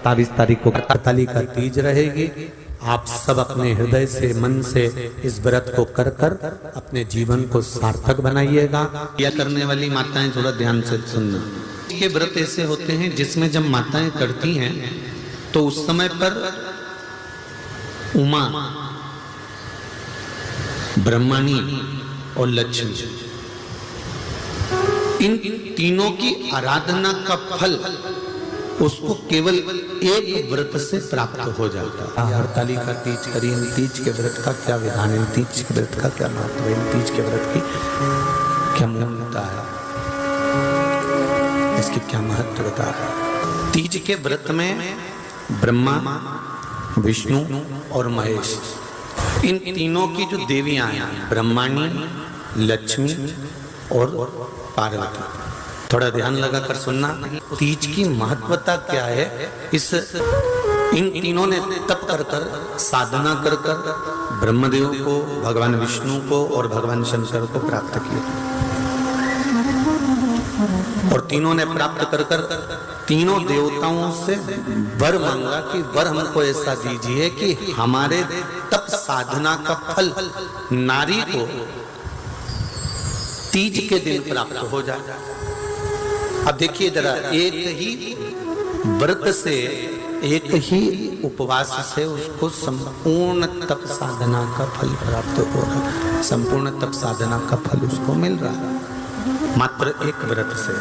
27 तारीख को हरतालिका तीज रहेगी। आप सब अपने हृदय से, मन से इस व्रत को कर कर अपने जीवन को सार्थक बनाइएगा। यह करने वाली माताएं थोड़ा ध्यान से सुनना। ये व्रत ऐसे होते हैं जिसमें जब माताएं करती हैं तो उस समय पर उमा, ब्रह्मणी और लक्ष्मी, इन तीनों की आराधना का फल उसको केवल एक व्रत से प्राप्त हो जाता है। हरतालिका तीज करी, इन तीज के व्रत का क्या विधान है, इन तीज के व्रत का क्या महत्व है, इन तीज के व्रत की क्या मूल्यता है, इसकी क्या महत्वता है। तीज के व्रत में ब्रह्मा, विष्णु और महेश, इन तीनों की जो देवियां हैं, ब्रह्माणी, लक्ष्मी और पार्वती, थोड़ा ध्यान लगा कर सुनना। तीज की महत्वता क्या है, इन तीनों ने तप कर कर, साधना कर कर ब्रह्मदेव को, भगवान विष्णु को और भगवान शंकर को प्राप्त किया, और तीनों ने प्राप्त कर कर तीनों देवताओं से वर मांगा कि वर हमको ऐसा दीजिए कि हमारे तप साधना का फल नारी को तीज के दिन प्राप्त हो जाए। अब देखिए जरा, एक ही व्रत से, एक ही उपवास से उसको संपूर्ण तप साधना का फल प्राप्त हो रहा है, संपूर्ण तप साधना का फल उसको मिल रहा है। मात्र एक व्रत से,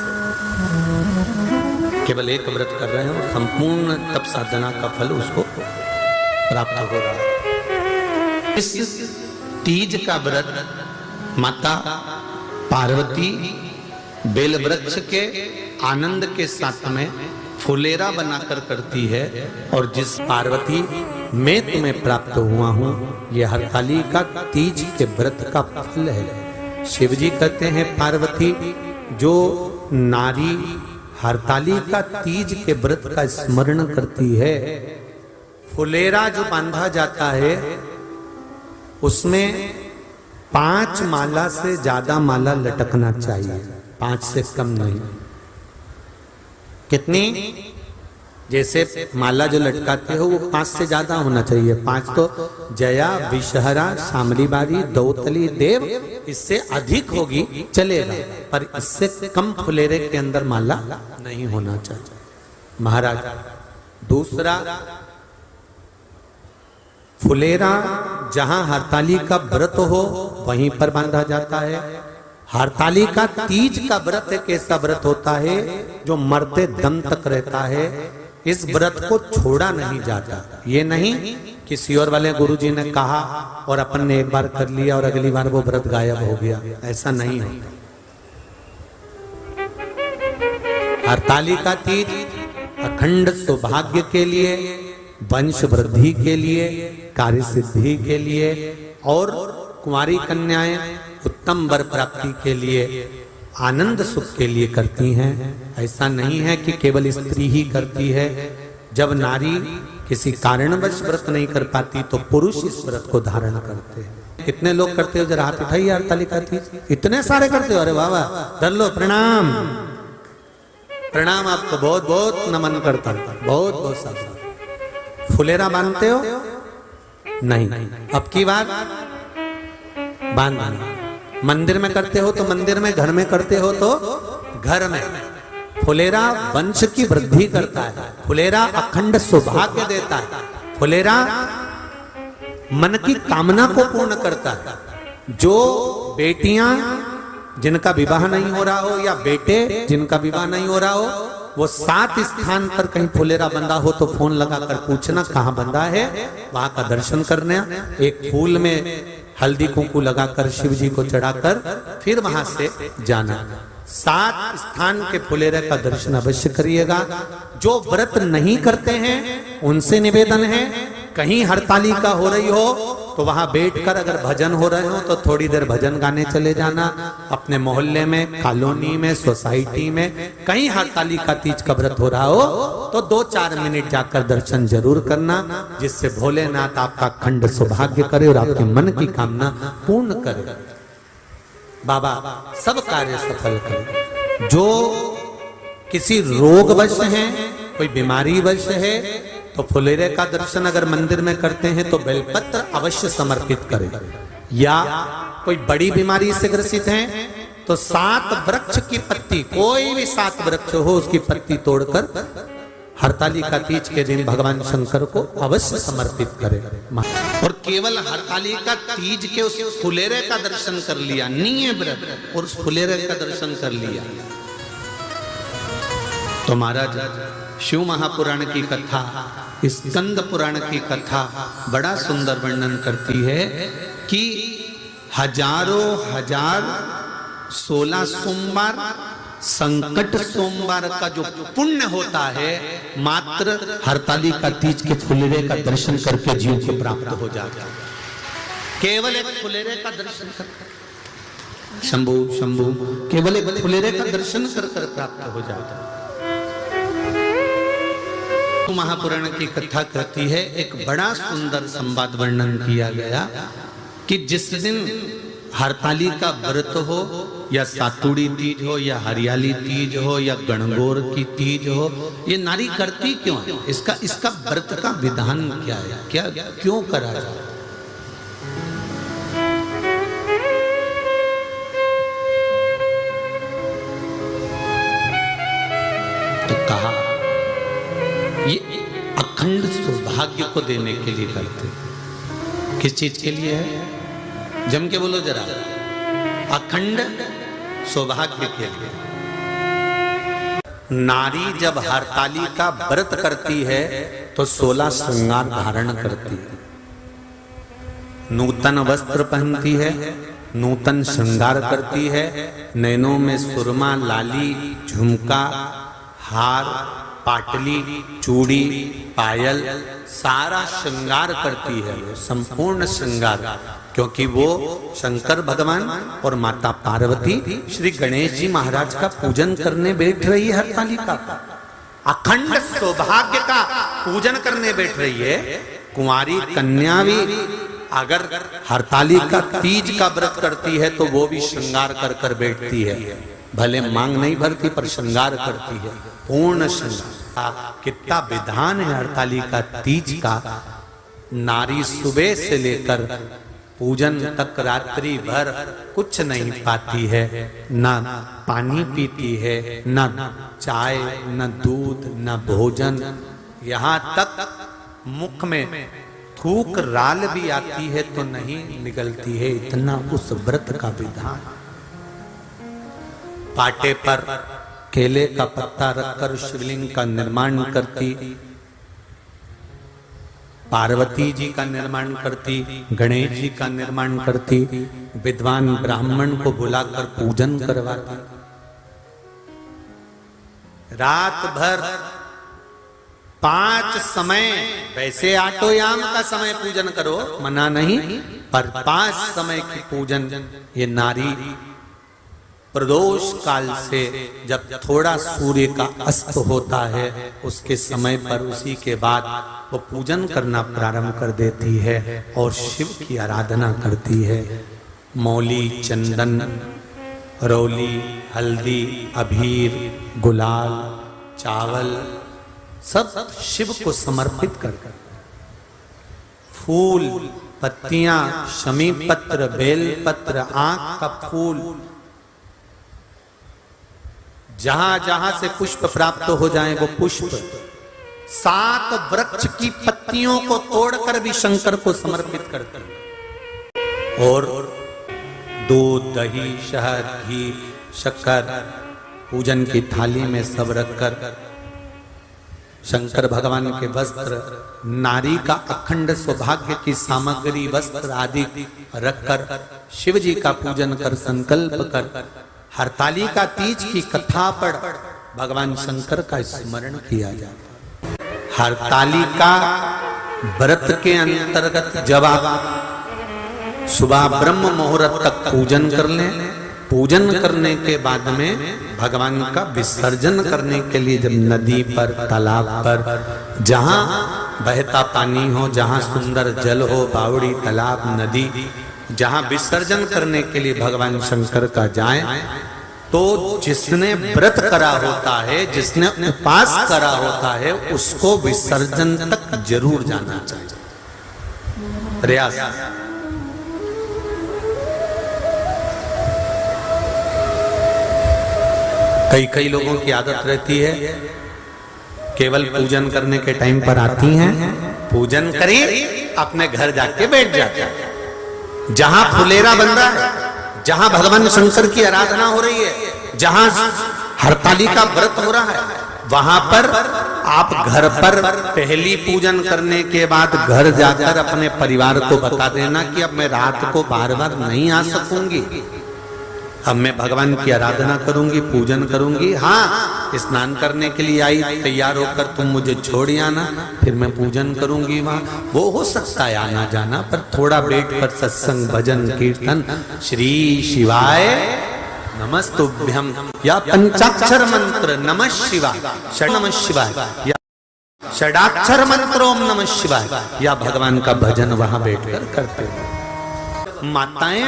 केवल एक व्रत कर रहे हैं और संपूर्ण तप साधना का फल उसको प्राप्त हो रहा है। इस तीज का व्रत माता पार्वती बेल वृक्ष के आनंद के साथ में फुलेरा बनाकर करती है, और जिस पार्वती मैं तुम्हें प्राप्त हुआ हूँ, ये हरतालिका तीज के व्रत का फल है। शिव जी कहते हैं पार्वती, जो नारी हरतालिका तीज के व्रत का स्मरण करती है, फुलेरा जो बांधा जाता है उसमें 5 माला से ज्यादा माला लटकना चाहिए, 5 से कम नहीं। कितनी? जैसे माला जो लटकाते हो वो 5 से ज्यादा होना चाहिए। 5 तो जया, विषहरा, शामली बारी, दौतली, देव, इससे अधिक होगी चलेगा, पर इससे कम फुलेरे के अंदर माला नहीं होना चाहिए महाराज। दूसरा, फुलेरा जहां हरतालिका व्रत हो वहीं पर बांधा जाता है। हरतालिका तीज का व्रत एक ऐसा व्रत होता है जो मरते दम तक रहता है। इस व्रत को छोड़ा नहीं जाता। ये नहीं किसी और वाले गुरुजी ने कहा और अपन ने एक बार कर लिया और अगली बार वो व्रत गायब हो गया, ऐसा नहीं होता। हरतालिका तीज अखंड सौभाग्य के लिए, वंश वृद्धि के लिए, कार्य सिद्धि के लिए और कुंवारी कन्याएं उत्तम वर प्राप्ति के लिए, आनंद सुख के लिए करती हैं। ऐसा नहीं है कि केवल स्त्री ही करती है। जब नारी किसी कारणवश व्रत नहीं कर पाती तो पुरुष इस व्रत को धारण करते हैं। कितने लोग करते हो? जरा हाथ उठाइए। हरतालिका तीज इतने सारे करते हो? अरे वाह वाह, धर लो, प्रणाम प्रणाम, आपको बहुत बहुत नमन करता हूं, बहुत बहुत सारा। फुलेरा बांधते हो? नहीं, अब की बार बांधना। मंदिर में करते हो तो मंदिर में, घर में करते हो तो घर में। फुलेरा वंश की वृद्धि करता है, फुलेरा अखंड सौभाग्य देता है, फुलेरा मन की कामना को पूर्ण करता है। जो बेटियां जिनका विवाह नहीं हो रहा हो या बेटे जिनका विवाह नहीं हो रहा हो, वो 7 स्थान पर कहीं फुलेरा बंधा हो तो फोन लगाकर पूछना कहाँ बंधा है, वहां का दर्शन करना। एक फूल में हल्दी कुंकू लगाकर शिव जी को चढ़ाकर फिर वहां से जाना। 7 स्थान के फुलेरे का दर्शन अवश्य करिएगा। जो व्रत नहीं करते हैं उनसे निवेदन है, कहीं हरतालिका हो रही हो तो वहां बैठकर अगर भजन हो रहे हो तो थोड़ी देर भजन गाने चले जाना। अपने मोहल्ले में, कॉलोनी में, सोसाइटी में कहीं हरतालिका तीज का व्रत हो रहा हो तो 2-4 मिनट जाकर दर्शन जरूर करना, जिससे भोलेनाथ आपका अखंड सौभाग्य करे और आपके मन की कामना पूर्ण करे। बाबा सब कार्य सफल करे। जो किसी रोगवश हैं कोई बीमारी वश है तो फुलेरे का दर्शन अगर मंदिर में करते हैं तो बेलपत्र अवश्य समर्पित करें। या कोई बड़ी बीमारी से ग्रसित है तो 7 वृक्ष की पत्ती, कोई भी 7 वृक्ष हो उसकी पत्ती तोड़कर हरतालिका तीज के दिन भगवान शंकर को अवश्य समर्पित करें। और केवल हरतालिका तीज के उस फुलेरे का दर्शन कर लिया, नहीं व्रत, और उस फुलेरे का दर्शन कर लिया तो महाराज शिव महापुराण की कथा, स्कंद पुराण की कथा बड़ा सुंदर वर्णन करती है कि हजारों हजार 16 सोमवार संकट सोमवार का जो पुण्य होता है मात्र हरतालिका तीज के फुलेरे का दर्शन करके जीव को प्राप्त हो जाता है। केवल एक फुलेरे का दर्शन कर, शंभु शंभु, केवल एक फुलेरे का दर्शन कर प्राप्त हो जाता है। महापुराण की कथा कहती है, एक बड़ा सुंदर संवाद वर्णन किया गया कि जिस दिन हरतालिका व्रत हो या सातुड़ी तीज हो या हरियाली तीज हो या गणगौर की तीज हो, ये नारी करती क्यों है? इसका व्रत का विधान क्या है, क्या क्यों करा जाए? तो कहा ये अखंड सौभाग्य को देने के लिए करते। किस चीज के लिए है? जम के बोलो जरा। अखंड सौभाग्य के लिए। नारी जब हरतालिका व्रत करती है तो 16 श्रृंगार धारण करती है, नूतन वस्त्र पहनती है, नूतन श्रृंगार करती है, नैनों में सुरमा, लाली, झुमका, हार, पाटली, चूड़ी, पायल, सारा श्रृंगार करती है, संपूर्ण श्रृंगार, क्योंकि वो शंकर भगवान और माता पार्वती श्री गणेश जी महाराज का पूजन करने बैठ रही है। हरतालिका अखंड सौभाग्य का पूजन करने बैठ रही है। कुंवारी कन्या भी अगर हरतालिका तीज का व्रत करती है तो वो भी श्रृंगार कर कर बैठती है, भले मांग नहीं भरती पर श्रृंगार करती है, पूर्ण श्रृंगार। कितना विधान है हरतालिका तीज का। नारी सुबह से लेकर पूजन तक रात्रि भर कुछ नहीं पाती है, न पानी पीती है, न चाय, न दूध, न भोजन, यहाँ तक मुख में थूक राल भी आती है तो नहीं निकलती है, इतना उस व्रत का विधान। पाटे पर केले का पत्ता रखकर शिवलिंग का निर्माण करती, पार्वती जी का निर्माण करती, गणेश जी का निर्माण करती, विद्वान ब्राह्मण को बुलाकर पूजन करवाती, रात भर 5 समय, वैसे आटोयाम का समय पूजन करो, मना नहीं, पर 5 समय की पूजन ये नारी प्रदोष काल से जब थोड़ा सूर्य का अस्त होता है उसके समय पर, उसी के बाद वो पूजन करना प्रारंभ कर देती है और शिव की आराधना करती है। मौली, चंदन, रौली, हल्दी, अबीर, गुलाल, चावल सब शिव को समर्पित कर, फूल, पत्तियां, शमी पत्र, बेल पत्र, आंख का फूल, जहां जहां से पुष्प प्राप्त हो जाए वो पुष्प, 7 वृक्ष की पत्तियों को तोड़कर भी शंकर को समर्पित करते हैं। और दूध, दही, शहद, घी, शक्कर पूजन की थाली में सब रखकर शंकर भगवान के वस्त्र, नारी का अखंड सौभाग्य की सामग्री, वस्त्र आदि रखकर शिव जी का पूजन कर संकल्प कर हरतालिका तीज की कथा पढ़ भगवान शंकर का स्मरण किया जाता है। हरतालिका व्रत के अंतर्गत जब आप सुबह ब्रह्म मुहूर्त तक पूजन कर लें, पूजन करने के बाद में भगवान का विसर्जन करने के लिए जब नदी पर, तालाब पर, जहां बहता पानी हो, जहां सुंदर जल हो, बावड़ी, तालाब, नदी, जहां विसर्जन करने के लिए भगवान शंकर का जाएं तो जिसने व्रत करा होता है, जिसने उपास करा होता है, उसको विसर्जन तक जरूर जाना चाहिए। प्रयास। कई लोगों की आदत रहती है, केवल पूजन करने के टाइम पर आती हैं, पूजन करें, अपने घर जाके बैठ जाते हैं। जहां फुलेरा बन रहा है, जहां भगवान शंकर की आराधना हो रही है, जहां हरताली का व्रत हो रहा है, वहां पर आप घर पर पहली पूजन करने के बाद घर जाकर अपने परिवार को बता देना कि अब मैं रात को बार बार नहीं आ सकूंगी, अब मैं भगवान की आराधना करूंगी, पूजन करूंगी। हाँ, स्नान करने के लिए आई, तैयार होकर तुम मुझे छोड़ आना, फिर मैं पूजन करूंगी वहां। वो हो सकता है आना जाना, पर थोड़ा बैठ कर सत्संग, भजन, कीर्तन, श्री शिवाय नमस्तुभ्यम या पंचाक्षर मंत्र नमः शिवाय, नमः शिवाय या षडाक्षर मंत्र ओम नमः शिवाय या भगवान का भजन वहां बैठकर करते हैं। माताएं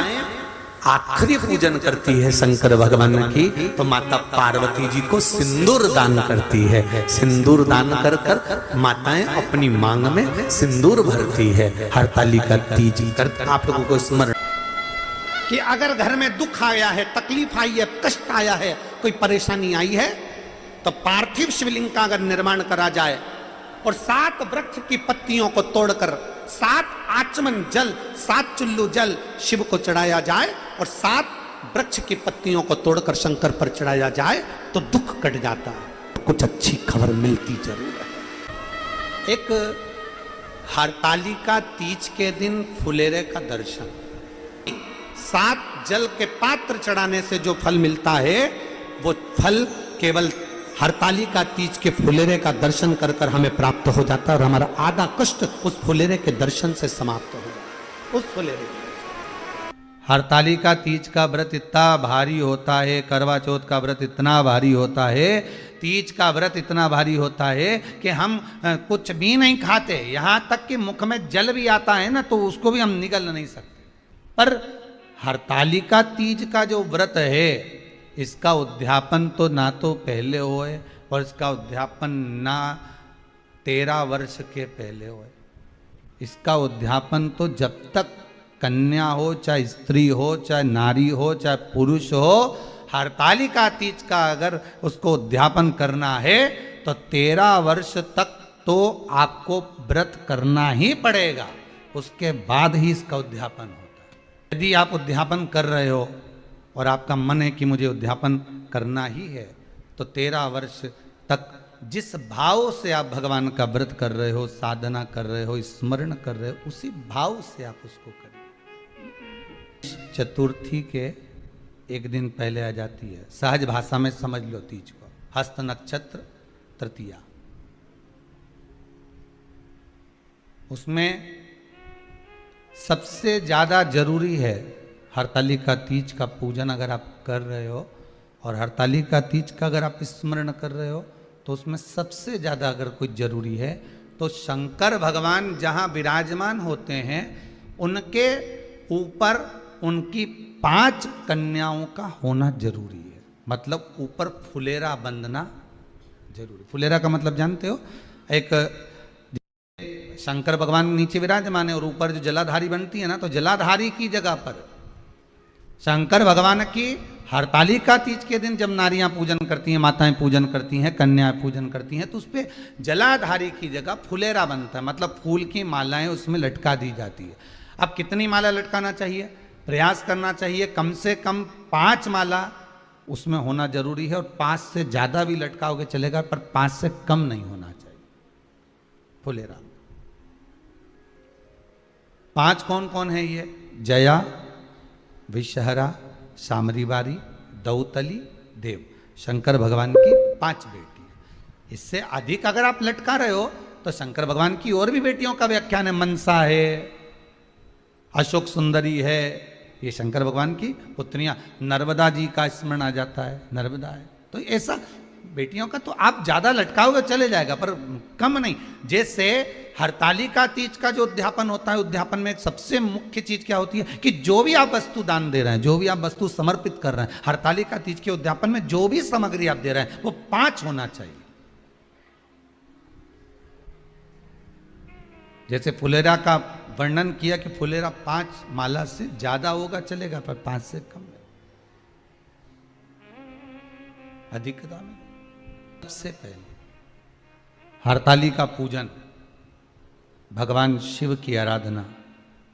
आखिरी पूजन करती है शंकर भगवान की, तो माता पार्वती जी को सिंदूर दान करती है। सिंदूर दान कर कर माताएं अपनी मांग में सिंदूर भरती है। हरतालिका तीज कर आप लोगों को स्मरण कि अगर घर में दुख आया है, तकलीफ आई है, कष्ट आया है, कोई परेशानी आई है, तो पार्थिव शिवलिंग का अगर निर्माण करा जाए और 7 वृक्ष की पत्तियों को तोड़कर 7 आचमन जल, 7 चुल्लू जल शिव को चढ़ाया जाए और 7 वृक्ष की पत्तियों को तोड़कर शंकर पर चढ़ाया जाए तो दुख कट जाता है। कुछ अच्छी खबर मिलती जरूर है। एक हरतालिका तीज के दिन फुलेरे का दर्शन, 7 जल के पात्र चढ़ाने से जो फल मिलता है, वो फल केवल हरतालिका तीज के फुलेरे का दर्शन कर कर हमें प्राप्त हो जाता है और हमारा आधा कष्ट उस फुलेरे के दर्शन से समाप्त हो। उस फुलेरे हरतालिका तीज का व्रत इतना भारी होता है, करवा चौथ का व्रत इतना भारी होता है, तीज का व्रत इतना भारी होता है कि हम कुछ भी नहीं खाते, यहां तक कि मुख में जल भी आता है ना, तो उसको भी हम निगल नहीं सकते। पर हरतालिका तीज का जो व्रत है, इसका उद्यापन तो ना तो पहले होए और इसका उद्यापन ना 13 वर्ष के पहले होए। इसका उद्यापन तो जब तक कन्या हो, चाहे स्त्री हो, चाहे नारी हो, चाहे पुरुष हो, हरतालिका तीज का अगर उसको उद्यापन करना है तो 13 वर्ष तक तो आपको व्रत करना ही पड़ेगा, उसके बाद ही इसका उद्यापन होता है। यदि आप उद्यापन कर रहे हो और आपका मन है कि मुझे उद्यापन करना ही है, तो 13 वर्ष तक जिस भाव से आप भगवान का व्रत कर रहे हो, साधना कर रहे हो, स्मरण कर रहे हो, उसी भाव से आप उसको करें। चतुर्थी के एक दिन पहले आ जाती है, सहज भाषा में समझ लो तीज को, हस्त नक्षत्र तृतीया। उसमें सबसे ज्यादा जरूरी है हरतालिका तीज का पूजन अगर आप कर रहे हो और हरतालिका तीज का अगर आप स्मरण कर रहे हो, तो उसमें सबसे ज़्यादा अगर कोई जरूरी है तो शंकर भगवान जहाँ विराजमान होते हैं, उनके ऊपर उनकी 5 कन्याओं का होना जरूरी है। मतलब ऊपर फुलेरा बंधना जरूरी। फुलेरा का मतलब जानते हो, एक शंकर भगवान नीचे विराजमान है और ऊपर जो जलाधारी बनती है ना, तो जलाधारी की जगह पर शंकर भगवान की हरतालिका तीज के दिन जब नारियां पूजन करती हैं, माताएं पूजन करती हैं, कन्याएं पूजन करती हैं, तो उस पर जलाधारी की जगह फुलेरा बनता है। मतलब फूल की मालाएं उसमें लटका दी जाती है। अब कितनी माला लटकाना चाहिए? प्रयास करना चाहिए कम से कम 5 माला उसमें होना जरूरी है, और 5 से ज़्यादा भी लटकाओगे चलेगा, पर 5 से कम नहीं होना चाहिए फुलेरा। 5 कौन कौन है ये? जया, विषहरा, सामरीवारी, दौतली, देव। शंकर भगवान की 5 बेटी। इससे अधिक अगर आप लटका रहे हो तो शंकर भगवान की और भी बेटियों का व्याख्यान है। मनसा है, अशोक सुंदरी है, ये शंकर भगवान की पुत्रियां। नर्मदा जी का स्मरण आ जाता है, नर्मदा है। तो ऐसा बेटियों का तो आप ज्यादा लटकाओगे चले जाएगा, पर कम नहीं। जैसे हरतालिका तीज का जो उद्यापन होता है, उद्यापन में सबसे मुख्य चीज क्या होती है कि जो भी आप वस्तु दान दे रहे हैं, जो भी आप वस्तु समर्पित कर रहे हैं, हरतालिका तीज के उद्यापन में जो भी सामग्री आप दे रहे हैं वो 5 होना चाहिए। जैसे फुलेरा का वर्णन किया कि फुलेरा 5 माला से ज्यादा होगा चलेगा, पर 5 से कम नहीं, अधिकता में। सबसे पहले हरतालिका पूजन, भगवान शिव की आराधना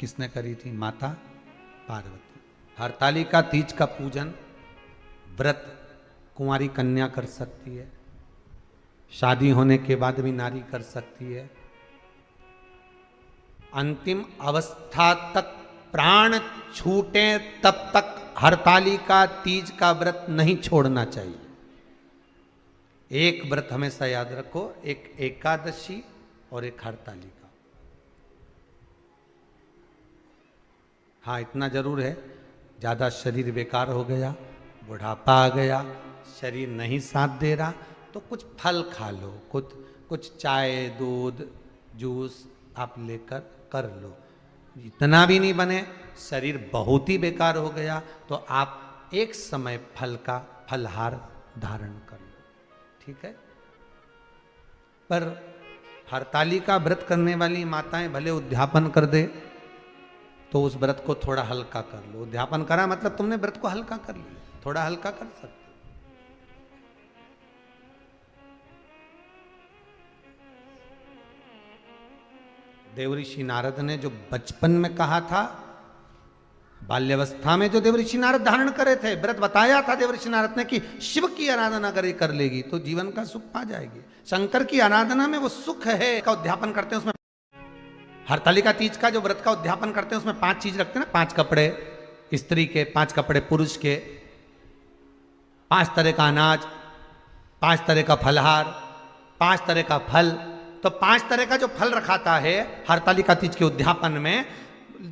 किसने करी थी? माता पार्वती। हरतालिका तीज का पूजन व्रत कुंवारी कन्या कर सकती है, शादी होने के बाद भी नारी कर सकती है। अंतिम अवस्था तक प्राण छूटे तब तक हरतालिका तीज का व्रत नहीं छोड़ना चाहिए। एक व्रत हमेशा याद रखो, एक एकादशी और एक हरतालिका। हाँ, इतना जरूर है, ज्यादा शरीर बेकार हो गया, बुढ़ापा आ गया, शरीर नहीं साथ दे रहा, तो कुछ फल खा लो, कुछ चाय दूध जूस आप लेकर कर लो। इतना भी नहीं बने, शरीर बहुत ही बेकार हो गया, तो आप एक समय फल का फलहार धारण कर लो, ठीक है। पर हरतालिका व्रत करने वाली माताएं भले उद्यापन कर दे तो उस व्रत को थोड़ा हल्का कर लो। उद्यापन करा मतलब तुमने व्रत को हल्का कर लिया, थोड़ा हल्का कर सकते। देवऋषि नारद ने जो बचपन में कहा था, बाल्यावस्था में जो देवऋषि नारद धारण करे थे, व्रत बताया था देवऋषि नारद ने कि शिव की आराधना करे कर लेगी तो जीवन का सुख पा जाएगी। शंकर की आराधना में वो सुख है का उद्यापन करते हैं। उसमें हरतालिका तीज का जो व्रत का उद्यापन करते हैं उसमें 5 चीज रखते हैं ना, 5 कपड़े स्त्री के, 5 कपड़े पुरुष के, 5 तरह का अनाज, 5 तरह का फलहार, 5 तरह का फल। तो 5 तरह का जो फल रखाता है हरतालिका तीज के उद्यापन में,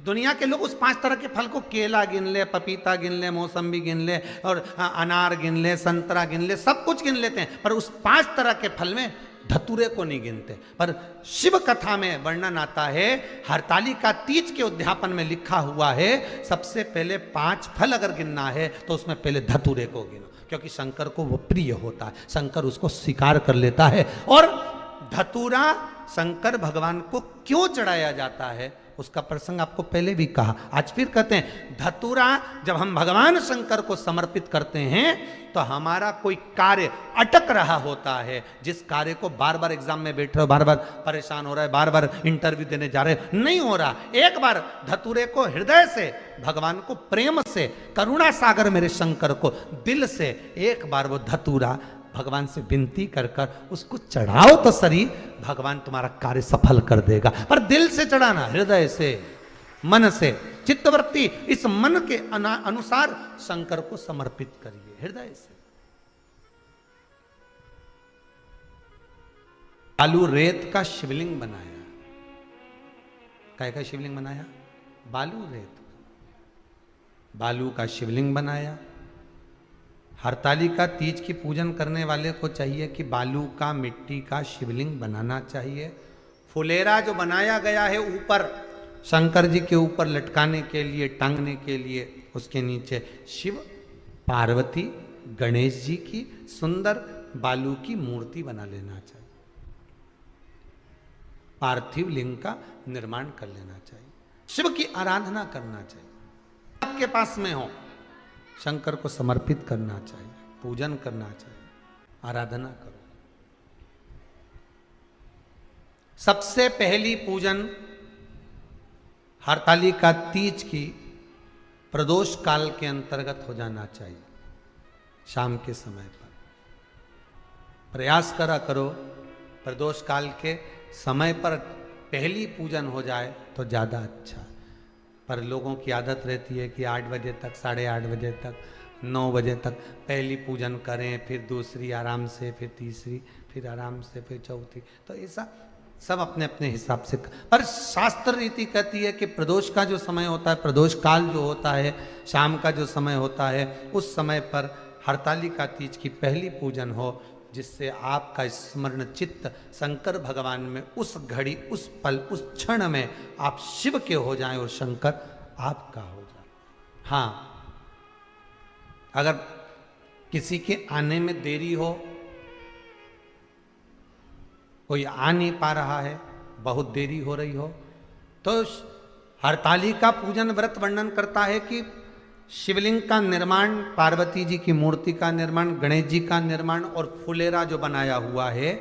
दुनिया के लोग उस 5 तरह के फल को केला गिन ले, पपीता गिन ले, मौसम्बी गिन ले और अनार गिन ले, संतरा गिन ले, सब कुछ गिन लेते हैं, पर उस 5 तरह के फल में धतूरे को नहीं गिनते। पर शिव कथा में वर्णन आता है, हरतालिका तीज के उद्यापन में लिखा हुआ है सबसे पहले 5 फल अगर गिनना है तो उसमें पहले धतूरे को गिनो, क्योंकि शंकर को वो प्रिय होता है, शंकर उसको स्वीकार कर लेता है। और धतूरा शंकर भगवान को क्यों चढ़ाया जाता है उसका प्रसंग आपको पहले भी कहा, आज फिर कहते हैं। धतूरा जब हम भगवान शंकर को समर्पित करते हैं तो हमारा कोई कार्य अटक रहा होता है, जिस कार्य को बार बार एग्जाम में बैठ रहे हो, बार बार परेशान हो रहा है, बार बार इंटरव्यू देने जा रहे हो, नहीं हो रहा, एक बार धतूरे को हृदय से भगवान को प्रेम से, करुणा सागर मेरे शंकर को दिल से एक बार वो धतूरा भगवान से विनती कर कर उसको चढ़ाओ तो सही, भगवान तुम्हारा कार्य सफल कर देगा। पर दिल से चढ़ाना, हृदय से, मन से, चित्तवृत्ति, इस मन के अनुसार शंकर को समर्पित करिए हृदय से। बालू रेत का शिवलिंग बनाया, काय का शिवलिंग बनाया? बालू रेत, बालू का शिवलिंग बनाया। हरतालिका तीज की पूजन करने वाले को चाहिए कि बालू का, मिट्टी का शिवलिंग बनाना चाहिए। फुलेरा जो बनाया गया है ऊपर शंकर जी के ऊपर लटकाने के लिए, टांगने के लिए, उसके नीचे शिव, पार्वती, गणेश जी की सुंदर बालू की मूर्ति बना लेना चाहिए, पार्थिव लिंग का निर्माण कर लेना चाहिए, शिव की आराधना करना चाहिए। आपके पास में हो, शंकर को समर्पित करना चाहिए, पूजन करना चाहिए, आराधना करो। सबसे पहली पूजन हरतालिका तीज की प्रदोष काल के अंतर्गत हो जाना चाहिए, शाम के समय पर। प्रयास करा करो प्रदोष काल के समय पर पहली पूजन हो जाए तो ज़्यादा अच्छा। पर लोगों की आदत रहती है कि 8 बजे तक, 8:30 बजे तक, 9 बजे तक पहली पूजन करें, फिर दूसरी आराम से, फिर तीसरी, फिर आराम से, फिर चौथी। तो ऐसा सब अपने अपने हिसाब से। पर शास्त्र रीति कहती है कि प्रदोष का जो समय होता है, प्रदोष काल जो होता है, शाम का जो समय होता है, उस समय पर हरतालिका तीज की पहली पूजन हो, जिससे आपका स्मरण चित्त शंकर भगवान में उस घड़ी, उस पल, उस क्षण में आप शिव के हो जाएं और शंकर आपका हो जाए। हाँ, अगर किसी के आने में देरी हो, कोई आ नहीं पा रहा है, बहुत देरी हो रही हो, तो हरतालिका पूजन व्रत वर्णन करता है कि शिवलिंग का निर्माण, पार्वती जी की मूर्ति का निर्माण, गणेश जी का निर्माण और फुलेरा जो बनाया हुआ है,